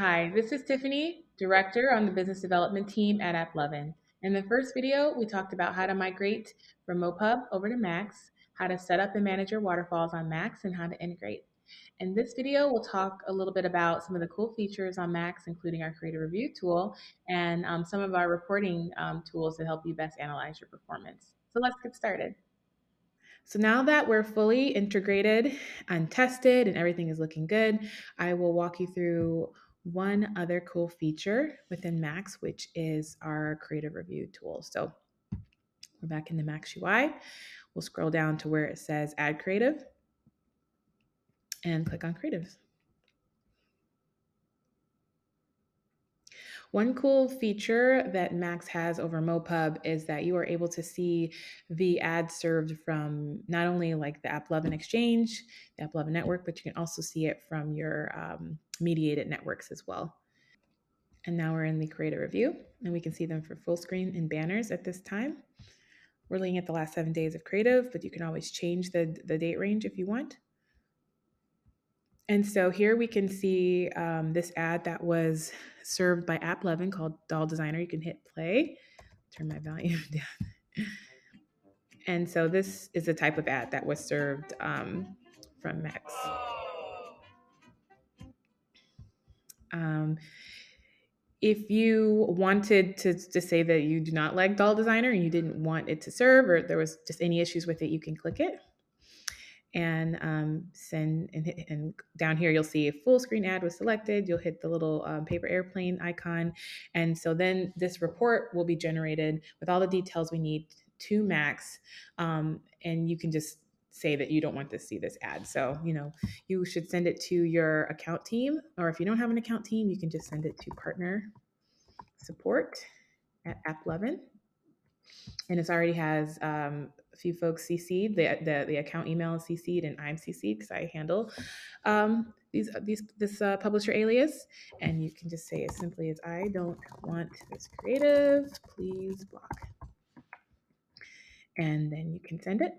Hi, this is Tiffany, Director on the Business Development team at AppLovin. In the first video, we talked about how to migrate from MoPub over to Max, how to set up and manage your waterfalls on Max, and how to integrate. In this video, we'll talk a little bit about some of the cool features on Max, including our creative review tool and some of our reporting tools to help you best analyze your performance. So let's get started. So now that we're fully integrated and tested and everything is looking good, I will walk you through one other cool feature within Max, which is our creative review tool. So we're back in the Max UI. We'll scroll down to where it says Add Creative and click on Creatives. One cool feature that Max has over MoPub is that you are able to see the ads served from not only like the AppLovin Exchange, the AppLovin Network, but you can also see it from your mediated networks as well. And now we're in the creative review, and we can see them for full screen and banners at this time. We're looking at the last 7 days of creative, but you can always change the date range if you want. And so here we can see this ad that was served by AppLovin called Doll Designer. You can hit play, turn my volume down. And so this is the type of ad that was served from Max. If you wanted to say that you do not like Doll Designer and you didn't want it to serve, or there was just any issues with it, you can click it and send and down here you'll see a full screen ad was selected. You'll hit the little paper airplane icon, and so then this report will be generated with all the details we need to Max, and you can just say that you don't want to see this ad. So you should send it to your account team, or if you don't have an account team, you can just send it to partner support at AppLovin. And it already has a few folks CC'd. The account email is CC'd, and I'm CC'd because I handle this publisher alias. And you can just say as simply as, I don't want this creative, please block. And then you can send it.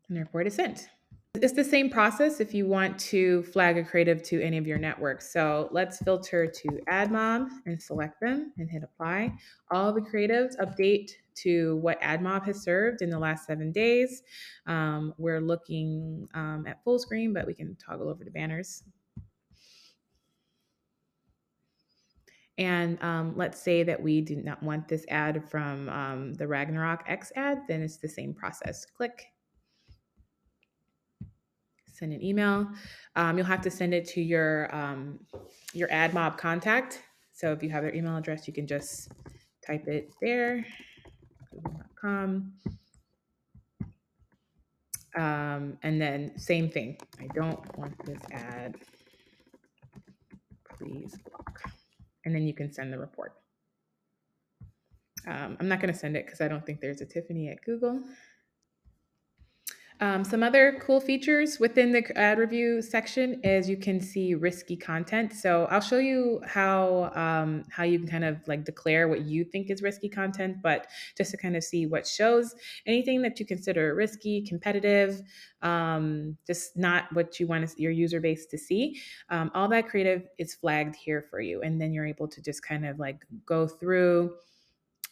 And the report is sent. It's the same process if you want to flag a creative to any of your networks. So let's filter to AdMob and select them and hit apply. All the creatives update to what AdMob has served in the last 7 days. We're looking at full screen, but we can toggle over to banners. And let's say that we do not want this ad from the Ragnarok X ad, then it's the same process. Click, send an email. You'll have to send it to your AdMob contact. So if you have their email address, you can just type it there, google.com. And then same thing. I don't want this ad, please block. And then you can send the report. I'm not going to send it because I don't think there's a Tiffany at Google. Some other cool features within the ad review section is you can see risky content. So I'll show you how you can kind of like declare what you think is risky content, but just to kind of see what shows anything that you consider risky, competitive, just not what you want your user base to see. All that creative is flagged here for you, and then you're able to just kind of like go through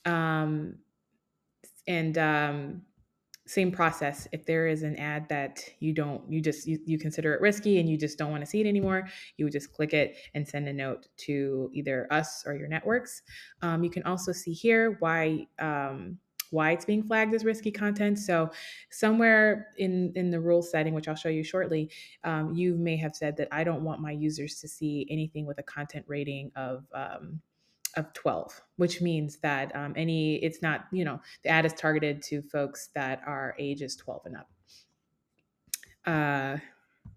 and same process. If there is an ad that you consider it risky and you just don't want to see it anymore, you would just click it and send a note to either us or your networks. You can also see here why it's being flagged as risky content. So somewhere in the rule setting, which I'll show you shortly, you may have said that I don't want my users to see anything with a content rating of 12, which means that it's not, the ad is targeted to folks that are ages 12 and up.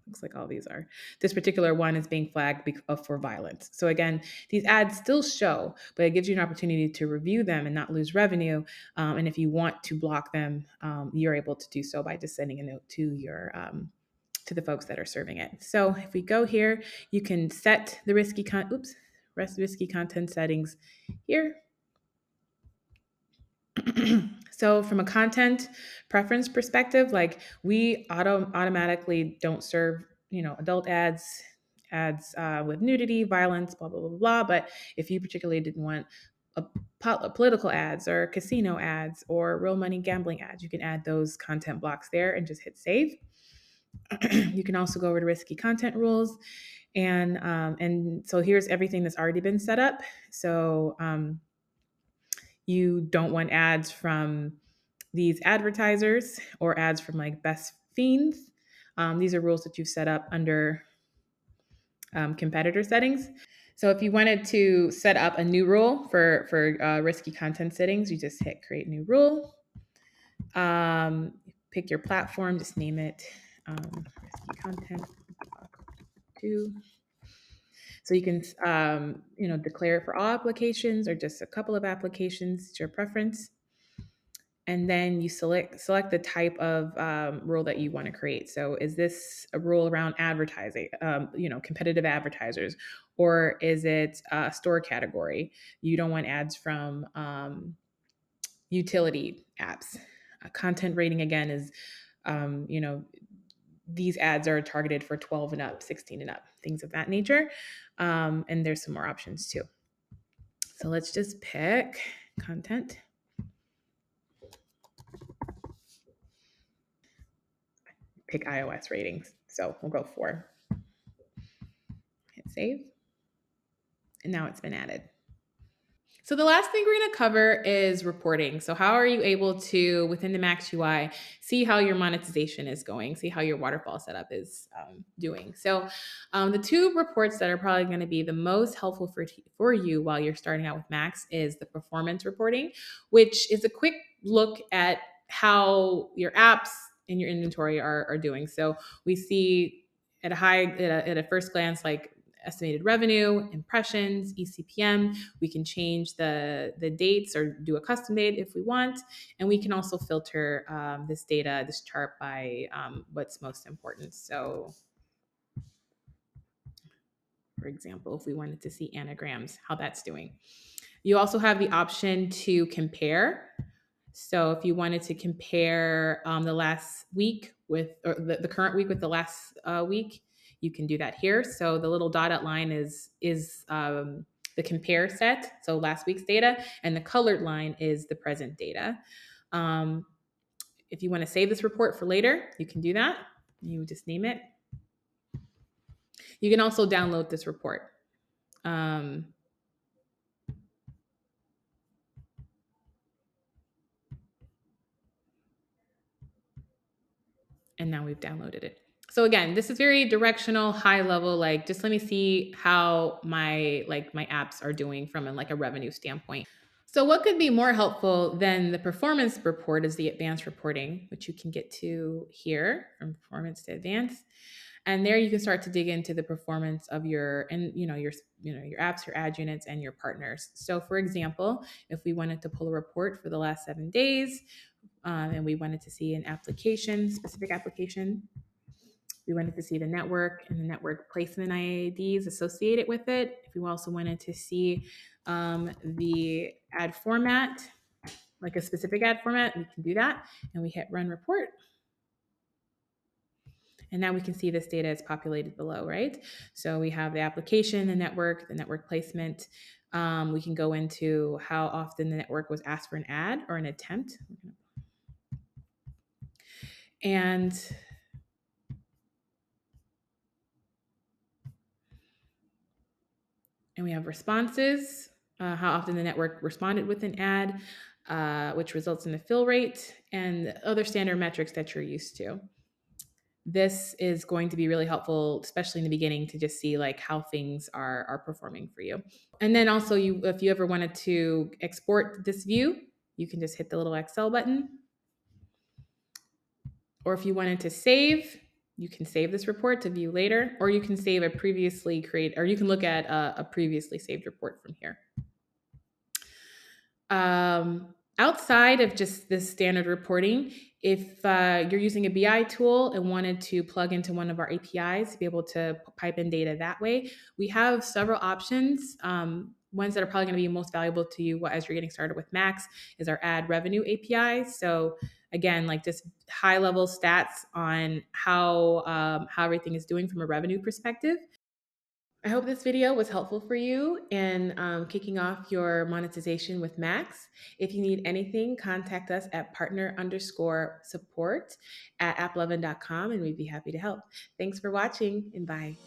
Looks like all these are. This particular one is being flagged for violence. So again, these ads still show, but it gives you an opportunity to review them and not lose revenue. And if you want to block them, you're able to do so by just sending a note to your to the folks that are serving it. So if we go here, you can set the risky content settings here. So from a content preference perspective, like we automatically don't serve, adult ads, ads with nudity, violence, blah, blah, blah, blah. But if you particularly didn't want a political ads or casino ads or real money gambling ads, you can add those content blocks there and just hit save. You can also go over to risky content rules. And so here's everything that's already been set up. So you don't want ads from these advertisers or ads from like Best Fiends. These are rules that you've set up under competitor settings. So if you wanted to set up a new rule for risky content settings, you just hit create new rule. Pick your platform, just name it risky content 2. So you can declare it for all applications or just a couple of applications. It's your preference. And then you select the type of rule that you want to create. So is this a rule around advertising, competitive advertisers, or is it a store category? You don't want ads from utility apps. Content rating, again, is, these ads are targeted for 12 and up, 16 and up, things of that nature. And there's some more options too. So let's just pick content. Pick iOS ratings. So we'll go 4. Hit save. And now it's been added. So the last thing we're going to cover is reporting. So how are you able to, within the Max UI, see how your monetization is going, see how your waterfall setup is doing. So the 2 reports that are probably going to be the most helpful for you while you're starting out with Max is the performance reporting, which is a quick look at how your apps and your inventory are doing. So we see at a first glance, like estimated revenue, impressions, eCPM. We can change the dates or do a custom date if we want. And we can also filter this chart by what's most important. So for example, if we wanted to see anagrams, how that's doing. You also have the option to compare. So if you wanted to compare the last week with, or the current week with the last week, you can do that here. So the little dotted line is the compare set, so last week's data, and the colored line is the present data. If you want to save this report for later, you can do that. You just name it. You can also download this report. And now we've downloaded it. So again, this is very directional, high level, like just let me see how my apps are doing from a revenue standpoint. So what could be more helpful than the performance report is the advanced reporting, which you can get to here from performance to advanced. And there you can start to dig into the performance of your apps, your ad units, and your partners. So for example, if we wanted to pull a report for the last 7 days, and we wanted to see an specific application, we wanted to see the network and the network placement IDs associated with it. If we also wanted to see the ad format, like a specific ad format, we can do that. And we hit run report. And now we can see this data is populated below, right? So we have the application, the network placement. We can go into how often the network was asked for an ad or an attempt. And we have responses, how often the network responded with an ad, which results in the fill rate, and other standard metrics that you're used to. This is going to be really helpful, especially in the beginning, to just see like how things are performing for you. And then also, if you ever wanted to export this view, you can just hit the little Excel button. Or if you wanted to save, you can save this report to view later, or you can save a previously created, or you can look at a previously saved report from here. Outside of just this standard reporting, if you're using a BI tool and wanted to plug into one of our APIs to be able to pipe in data that way, we have several options. Ones that are probably going to be most valuable to you as you're getting started with Max is our ad revenue API. So again, like just high level stats on how everything is doing from a revenue perspective. I hope this video was helpful for you in kicking off your monetization with Max. If you need anything, contact us at partner_support at applovin.com and we'd be happy to help. Thanks for watching and bye.